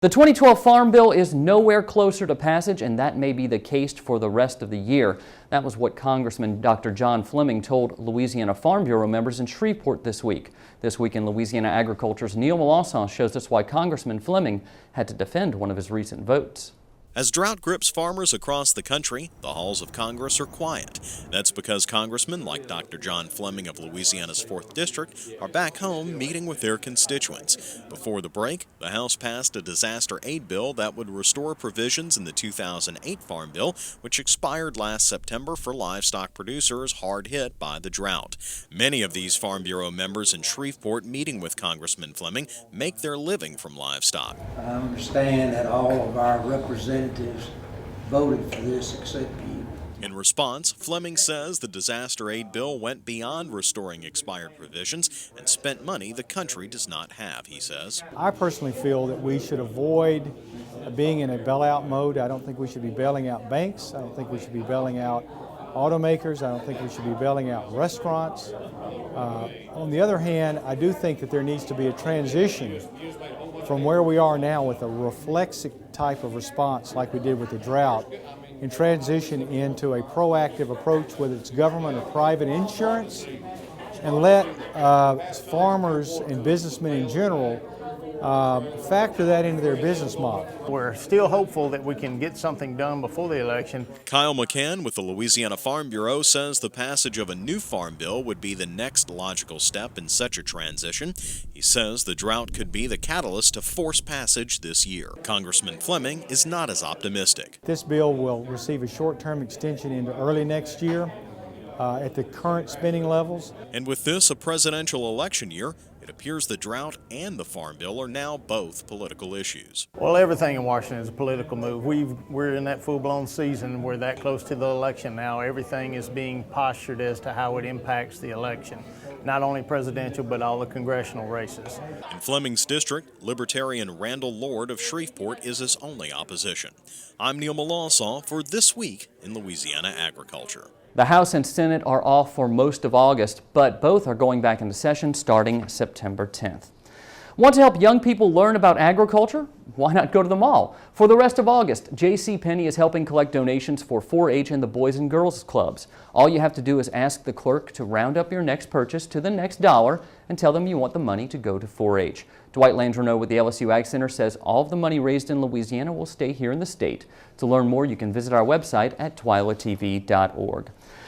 The 2012 Farm Bill is nowhere closer to passage, and that may be the case for the rest of the year. That was what Congressman Dr. John Fleming told Louisiana Farm Bureau members in Shreveport this week. This week in Louisiana Agriculture's Neil Melancon shows us why Congressman Fleming had to defend one of his recent votes. As drought grips farmers across the country, the halls of Congress are quiet. That's because congressmen like Dr. John Fleming of Louisiana's 4th District are back home meeting with their constituents. Before the break, the House passed a disaster aid bill that would restore provisions in the 2008 Farm Bill, which expired last September for livestock producers hard hit by the drought. Many of these Farm Bureau members in Shreveport meeting with Congressman Fleming make their living from livestock. I understand that all of our representatives voted for this except you. In response, Fleming says the disaster aid bill went beyond restoring expired provisions and spent money the country does not have, he says. I personally feel that we should avoid being in a bailout mode. I don't think we should be bailing out banks. I don't think we should be bailing out automakers. I don't think we should be bailing out restaurants. On the other hand, I do think that there needs to be a transition from where we are now with a reflexive type of response like we did with the drought and transition into a proactive approach, whether it's government or private insurance, and let farmers and businessmen in general factor that into their business model. We're still hopeful that we can get something done before the election. Kyle McCann with the Louisiana Farm Bureau says the passage of a new farm bill would be the next logical step in such a transition. He says the drought could be the catalyst to force passage this year. Congressman Fleming is not as optimistic. This bill will receive a short-term extension into early next year at the current spending levels. And with this a presidential election year, it appears the drought and the Farm Bill are now both political issues. Well, everything in Washington is a political move. We're in that full-blown season. We're that close to the election now. Everything is being postured as to how it impacts the election. Not only presidential, but all the congressional races. In Fleming's district, Libertarian Randall Lord of Shreveport is his only opposition. I'm Neil Melancon for This Week in Louisiana Agriculture. The House and Senate are off for most of August, but both are going back into session starting September 10th. Want to help young people learn about agriculture? Why not go to the mall? For the rest of August, JC Penney is helping collect donations for 4-H and the Boys and Girls Clubs. All you have to do is ask the clerk to round up your next purchase to the next dollar and tell them you want the money to go to 4-H. Dwight Landreneau with the LSU Ag Center says all of the money raised in Louisiana will stay here in the state. To learn more, you can visit our website at twilatv.org.